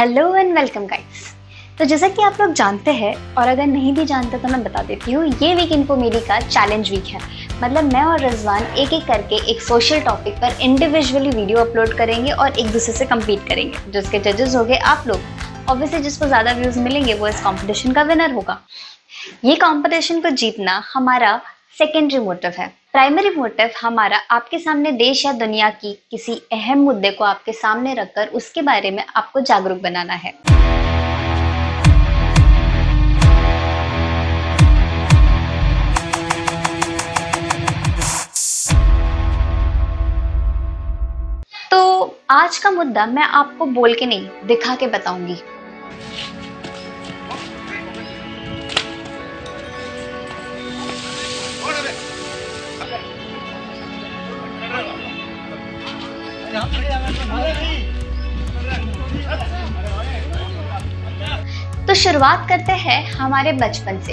Hello and welcome guys. तो जैसा कि आप लोग जानते हैं और अगर नहीं भी जानते तो मैं बता देती हूँ, ये वीक इन्फोमेडी का चैलेंज वीक है। मतलब मैं और रिजवान एक एक करके एक सोशल टॉपिक पर इंडिविजुअली वीडियो अपलोड करेंगे और एक दूसरे से कम्पीट करेंगे। जिसके जजेस होंगे आप लोग। ऑब्वियसली जिसको ज़्यादा व्यूज़ मिलेंगे वो इस कॉम्पिटिशन का विनर होगा। ये कॉम्पिटिशन को जीतना हमारा सेकेंडरी मोटिव है। प्राइमरी मोटिव हमारा आपके सामने देश या दुनिया की किसी अहम मुद्दे को आपके सामने रखकर उसके बारे में आपको जागरूक बनाना है। तो आज का मुद्दा मैं आपको बोल के नहीं, दिखा के बताऊंगी। तो शुरुआत करते हैं हमारे बचपन से।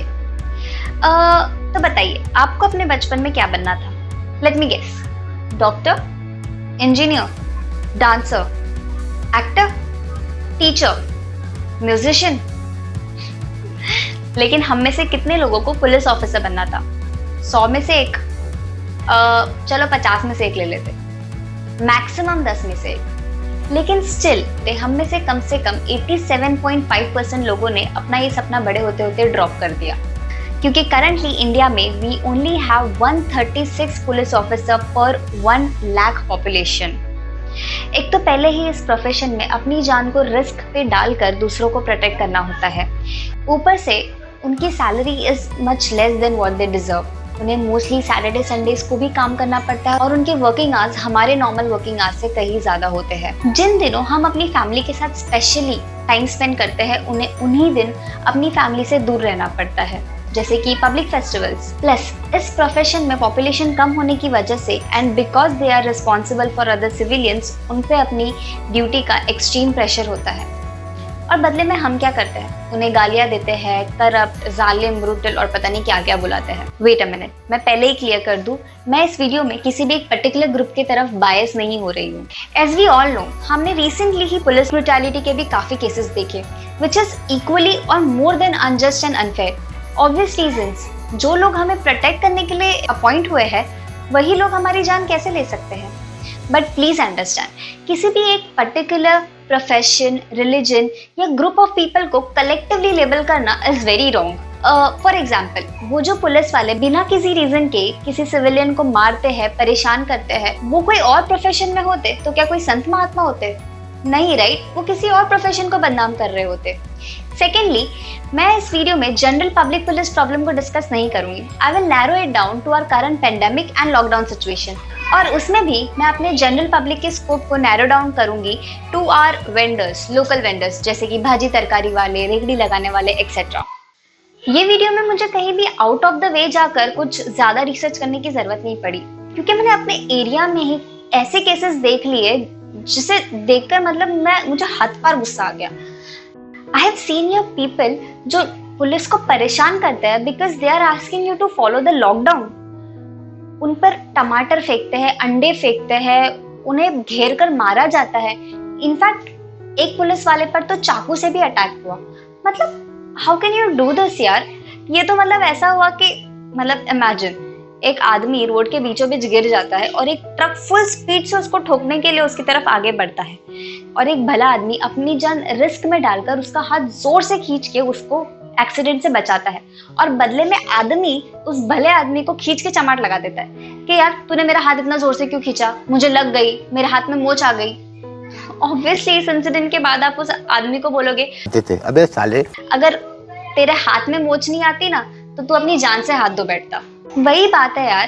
तो बताइए आपको अपने बचपन में क्या बनना था? Let me guess. Doctor, engineer, dancer, actor, teacher, musician. लेकिन हम में से कितने लोगों को पुलिस ऑफिसर बनना था? 100 में से एक, चलो 50 में से एक ले लेते, मैक्सिमम 10 में से एक। लेकिन स्टिल हम में से कम 87.5% लोगों ने अपना ये सपना बड़े होते होते ड्रॉप कर दिया। क्योंकि करंटली इंडिया में we only have 136 police officer per 1 lakh population. एक तो पहले ही इस प्रोफेशन में अपनी जान को रिस्क पे डालकर दूसरों को प्रोटेक्ट करना होता है। ऊपर से उनकी salary is much less than what they deserve. उन्हें मोस्टली सैटरडे संडेज को भी काम करना पड़ता है और उनके वर्किंग आवर्स हमारे नॉर्मल वर्किंग आवर्स से कहीं ज़्यादा होते हैं। जिन दिनों हम अपनी फैमिली के साथ स्पेशली टाइम स्पेंड करते हैं, उन्हें उन्हीं दिन अपनी फैमिली से दूर रहना पड़ता है, जैसे कि पब्लिक फेस्टिवल्स। प्लस इस प्रोफेशन में पॉपुलेशन कम होने की वजह से and because they are responsible for other civilians, उन पे अपनी ड्यूटी का एक्सट्रीम प्रेशर होता है। और बदले में हम क्या करते हैं? उन्हें गालियां देते हैं, करप्ट, जालिम, ब्रूटल और पता नहीं क्या क्या बुलाते हैं। वेट अ मिनट, मैं पहले ही क्लियर कर दूं, मैं इस वीडियो में किसी भी एक पर्टिकुलर ग्रुप की तरफ बायस नहीं हो रही हूँ। एज वी ऑल नो, हमने रिसेंटली ही पुलिस ब्रूटैलिटी के भी काफी केसेस देखे, विच इज इक्वली और more than unjust and unfair. Obvious reasons, जो लोग हमें प्रोटेक्ट करने के लिए अपॉइंट हुए हैं वही लोग हमारी जान कैसे ले सकते हैं? बट प्लीज अंडरस्टैंड, किसी भी एक पर्टिकुलर प्रोफेशन, रिलीजन या ग्रुप ऑफ पीपल को कलेक्टिवली लेबल करना is very wrong. For example, वो जो पुलिस वाले बिना किसी रीजन के किसी सिविलियन को मारते हैं, परेशान करते हैं, वो कोई और प्रोफेशन में होते तो क्या कोई संत महात्मा होते? नहीं, राइट? वो किसी और प्रोफेशन को बदनाम कर रहे होते। सेकेंडली, मैं इस वीडियो में जनरल पब्लिक पुलिस प्रॉब्लम को डिस्कस नहीं करूंगी। I will narrow it down to our current pandemic and lockdown situation, और उसमें भी मैं अपने जनरल पब्लिक के स्कोप को नैरो डाउन करूंगी to our vendors, local vendors, जैसे कि भाजी तरकारी वाले, रेगड़ी लगाने वाले, एक्सेट्रा। ये वीडियो में मुझे कहीं भी आउट ऑफ द वे जाकर कुछ ज्यादा रिसर्च करने की जरूरत नहीं पड़ी, क्योंकि मैंने अपने एरिया में ही ऐसे केसेस देख लिए जिसे देखकर मुझे हद पार गुस्सा आ गया। I have seen your people जो पुलिस को परेशान करते हैं because they are asking you to follow the lockdown. उन पर टमाटर फेंकते हैं, अंडे फेंकते हैं, उन्हें घेर कर मारा जाता है। इनफैक्ट एक पुलिस वाले पर तो चाकू से भी अटैक हुआ। How can you do this यार? ये तो ऐसा हुआ कि इमेजिन एक आदमी रोड के बीचों बीच गिर जाता है और एक ट्रक फुल स्पीड से उसको ठोकने के लिए उसकी तरफ आगे बढ़ता है, और एक भला आदमी अपनी जान रिस्क में डालकर उसका हाथ जोर से खींच के उसको एक्सीडेंट से बचाता है, और बदले में आदमी उस भले आदमी को खींच के चमाट लगा देता है कि यार तूने मेरा हाथ इतना जोर से क्यों खींचा, मुझे लग गई, मेरे हाथ में मोच आ गई। ऑब्वियसली इस इंसिडेंट के बाद आप उस आदमी को बोलोगे, अबे साले, अगर तेरे हाथ में मोच नहीं आती ना तो तू अपनी जान से हाथ धो बैठता। वही बात है यार,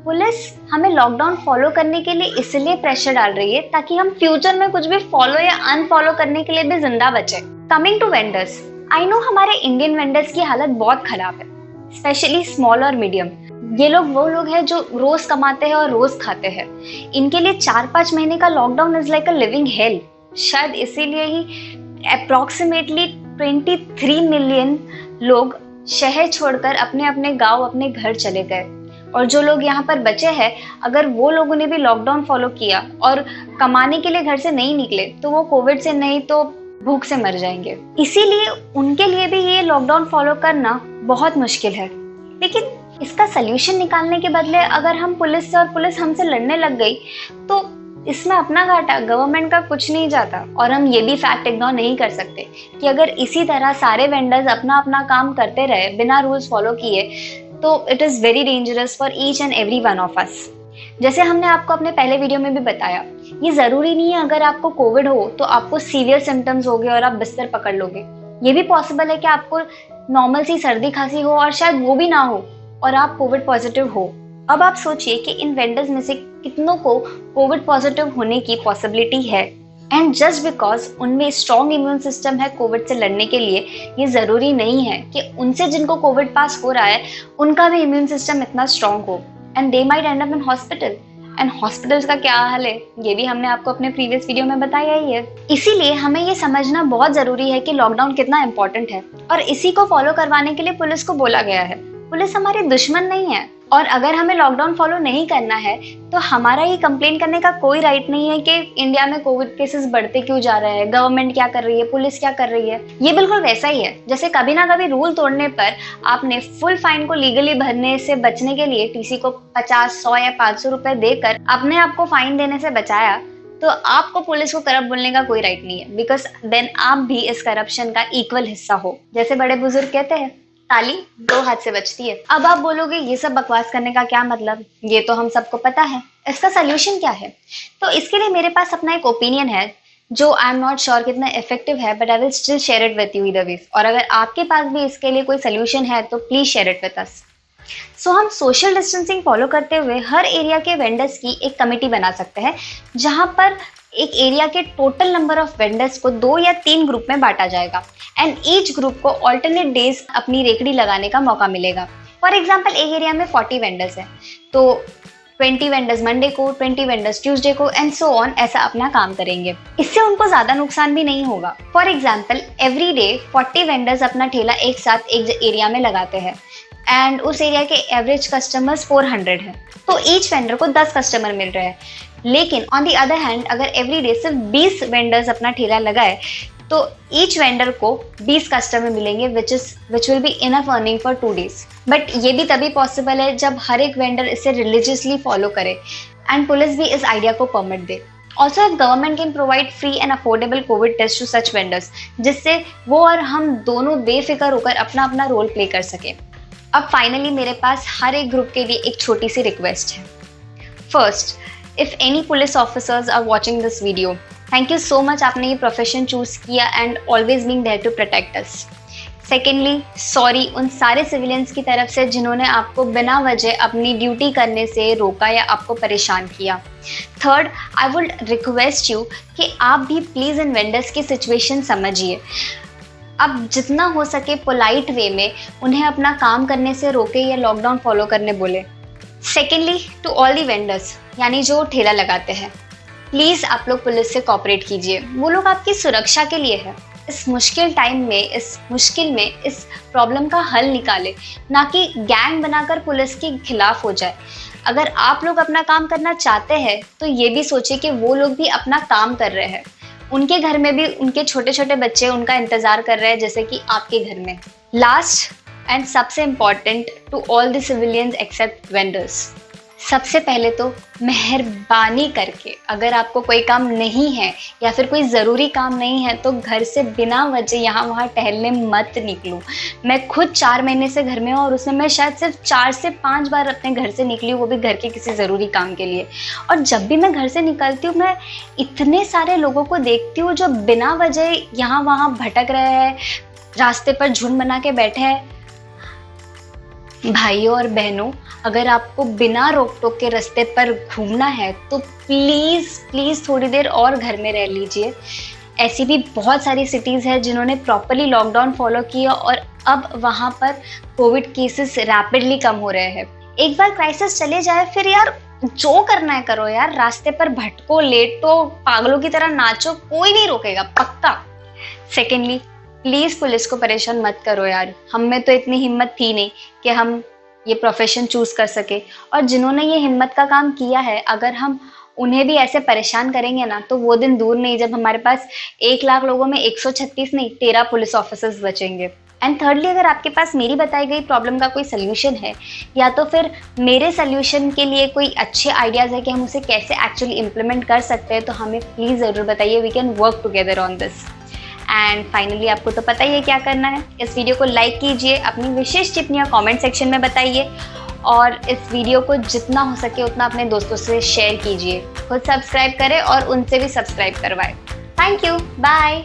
पुलिस हमें लॉकडाउन फॉलो करने के लिए इसलिए प्रेशर डाल रही है ताकि हम फ्यूचर में कुछ भी फॉलो या अनफॉलो करने के लिए भी जिंदा बचे। Coming to vendors, I know हमारे इंडियन वेंडर्स की हालत बहुत खराब है, स्पेशली स्मॉल और मीडियम। ये लोग वो लोग हैं जो रोज कमाते हैं और रोज खाते हैं। इनके लिए 4-5 महीने का lockdown is like a living hello. शायद इसीलिए ही अप्रोक्सीमेटली 23 मिलियन लोग शहर छोड़कर अपने अपने गांव, अपने घर चले गए। और जो लोग यहाँ पर बचे हैं, अगर वो लोगों ने भी लॉकडाउन फॉलो किया और कमाने के लिए घर से नहीं निकले तो वो कोविड से नहीं तो भूख से मर जाएंगे। इसीलिए उनके लिए भी ये लॉकडाउन फॉलो करना बहुत मुश्किल है। लेकिन इसका सल्यूशन निकालने के बदले अगर हम पुलिस से और पुलिस हमसे लड़ने लग गई तो इसमें अपना घाटा, गवर्नमेंट का कुछ नहीं जाता। और हम ये भी फैक्ट इग्नोर नहीं कर सकते कि अगर इसी तरह सारे वेंडर्स अपना अपना काम करते रहे बिना रूल्स फॉलो किए तो it is very dangerous for each and every one of us. जैसे हमने आपको अपने पहले वीडियो में भी बताया, ये ज़रूरी नहीं है अगर आपको कोविड हो तो आपको सीवियर सिम्टम्स हो गए और आप बिस्तर पकड़ लोगे। ये भी पॉसिबल है कि आपको नॉर्मल सी सर्दी खांसी हो और शायद वो भी ना हो और आप कोविड पॉजिटिव हो। अब आप सोचिए कि इन वेंडर्स में से कितनों को कोविड पॉजिटिव होने की पॉसिबिलिटी है, एंड जस्ट बिकॉज उनमें स्ट्रॉन्ग इम्यून सिस्टम है कोविड से लड़ने के लिए, ये ज़रूरी नहीं है कि उनसे जिनको कोविड पास हो रहा है उनका भी इम्यून सिस्टम इतना स्ट्रॉन्ग हो, and they might and up in hospital. And hospitals का क्या हाल है ये भी हमने आपको अपने प्रीवियस वीडियो में बताया ही है। इसीलिए हमें ये समझना बहुत ज़रूरी है कि लॉकडाउन कितना इंपॉर्टेंट है, और इसी को फॉलो करवाने के लिए पुलिस को बोला गया है। पुलिस हमारी दुश्मन नहीं है, और अगर हमें लॉकडाउन फॉलो नहीं करना है तो हमारा ये कंप्लेन करने का कोई राइट नहीं है कि इंडिया में कोविड केसेस बढ़ते क्यों जा रहे हैं, गवर्नमेंट क्या कर रही है, पुलिस क्या कर रही है। ये बिल्कुल वैसा ही है जैसे कभी ना कभी रूल तोड़ने पर आपने फुल फाइन को लीगली भरने से बचने के लिए टीसी को 50, 100 या 500 रुपए देकर अपने आप को फाइन देने से बचाया, तो आपको पुलिस को करप्ट बोलने का कोई राइट नहीं है, बिकॉज देन आप भी इस करप्शन का इक्वल हिस्सा हो। जैसे बड़े बुजुर्ग कहते हैं, ताली दो हाथ से बजती है। अब आप बोलोगे ये सब बकवास करने का क्या मतलब, ये तो हम सबको पता है, इसका सल्यूशन क्या है? तो इसके लिए मेरे पास अपना एक ओपिनियन है जो आई एम नॉट श्योर कितना इफेक्टिव है, but I will still share it with you either way. और अगर आपके पास भी इसके लिए कोई सल्यूशन है तो please share it with us. So हम सोशल डिस्टेंसिंग फॉलो करते हुए हर एरिया के वेंडर्स की एक कमेटी बना सकते हैं, जहां पर एक एरिया के टोटल नंबर ऑफ वेंडर्स को 2 या 3 ग्रुप में बांटा जाएगा, एंड ईच ग्रुप को ऑल्टरनेट डेज अपनी रेकड़ी लगाने का मौका मिलेगा। फॉर एग्जाम्पल एक एरिया में 40 वेंडर्स हैं तो 20 वेंडर्स मंडे को, 20 वेंडर्स ट्यूसडे को, एंड सो ऑन, ऐसा अपना काम करेंगे। इससे उनको ज्यादा नुकसान भी नहीं होगा। For example every day 40 vendors अपना ठेला एक साथ एक एरिया में लगाते हैं, एंड उस एरिया के एवरेज कस्टमर्स 400 हैं, तो ईच वेंडर को 10 कस्टमर मिल रहे हैं। लेकिन ऑन दी अदर हैंड अगर एवरी डे सिर्फ 20 वेंडर्स अपना ठेला लगाए तो ईच वेंडर को 20 कस्टमर मिलेंगे, which will be enough earning for 2 days। But ये भी तभी पॉसिबल है जब हर एक वेंडर इसे रिलीजियसली फॉलो करे एंड पुलिस भी इस आइडिया को परमिट दे। Also if government can provide free and affordable covid test to such vendors, जिससे वो और हम दोनों बेफिक्र होकर अपना अपना रोल प्ले कर सके। अब फाइनली मेरे पास हर एक ग्रुप के लिए एक छोटी सी रिक्वेस्ट है। First, if any police officers are watching this video, thank you so much, आपने ये प्रोफेशन चूज किया and always being there to protect us. Secondly, sorry उन सारे सिविलियंस की तरफ से जिन्होंने आपको बिना वजह अपनी ड्यूटी करने से रोका या आपको परेशान किया। Third, I would request you कि आप भी प्लीज़ इन वेंडर्स की सिचुएशन समझिए। अब जितना हो सके पोलाइट वे में उन्हें अपना काम करने से रोके या लॉकडाउन फॉलो करने बोले। Secondly, to all the vendors, यानी जो ठेला लगाते हैं, प्लीज़ आप लोग पुलिस से कॉपरेट कीजिए। वो लोग आपकी सुरक्षा के लिए है। इस मुश्किल टाइम में, इस मुश्किल में इस प्रॉब्लम का हल निकाले, ना कि गैंग बनाकर पुलिस के खिलाफ हो जाए। अगर आप लोग अपना काम करना चाहते हैं तो ये भी सोचिए कि वो लोग भी अपना काम कर रहे हैं, उनके घर में भी उनके छोटे छोटे बच्चे उनका इंतजार कर रहे हैं जैसे कि आपके घर में। लास्ट एंड सबसे important, to all the civilians except vendors, सबसे पहले तो मेहरबानी करके अगर आपको कोई काम नहीं है या फिर कोई ज़रूरी काम नहीं है तो घर से बिना वजह यहाँ वहाँ टहलने मत निकलो। मैं खुद 4 महीने से घर में हूँ और उसमें मैं शायद सिर्फ 4 से 5 बार अपने घर से निकली हूँ, वो भी घर के किसी ज़रूरी काम के लिए। और जब भी मैं घर से निकलती हूँ मैं इतने सारे लोगों को देखती हूँ जो बिना वजह यहाँ वहाँ भटक रहे हैं, रास्ते पर झुंड बना के बैठे हैं। भाइयों और बहनों, अगर आपको बिना रोक टोक के रास्ते पर घूमना है तो प्लीज़ थोड़ी देर और घर में रह लीजिए। ऐसी भी बहुत सारी सिटीज़ हैं जिन्होंने प्रॉपरली लॉकडाउन फॉलो किया और अब वहाँ पर कोविड केसेस रैपिडली कम हो रहे हैं। एक बार क्राइसिस चले जाए फिर यार जो करना है करो यार, रास्ते पर भटको, लेटो, पागलों की तरह नाचो, कोई नहीं रोकेगा, पक्का। सेकेंडली, प्लीज़ पुलिस को परेशान मत करो यार, हम में तो इतनी हिम्मत थी नहीं कि हम ये प्रोफेशन चूज़ कर सके, और जिन्होंने ये हिम्मत का काम किया है, अगर हम उन्हें भी ऐसे परेशान करेंगे ना, तो वो दिन दूर नहीं जब हमारे पास 1 लाख लोगों में 136 नहीं 13 पुलिस ऑफिसर्स बचेंगे। एंड थर्डली, अगर आपके पास मेरी बताई गई प्रॉब्लम का कोई सोल्यूशन है या तो फिर मेरे सोल्यूशन के लिए कोई अच्छे आइडियाज़ है कि हम उसे कैसे एक्चुअली इम्प्लीमेंट कर सकते हैं, तो हमें प्लीज़ ज़रूर बताइए। We can work together on this. And finally, आपको तो पता ही है क्या करना है। इस वीडियो को लाइक कीजिए, अपनी विशेष टिप्पणियाँ कमेंट सेक्शन में बताइए और इस वीडियो को जितना हो सके उतना अपने दोस्तों से शेयर कीजिए। खुद सब्सक्राइब करें और उनसे भी सब्सक्राइब करवाएं। Thank you, bye.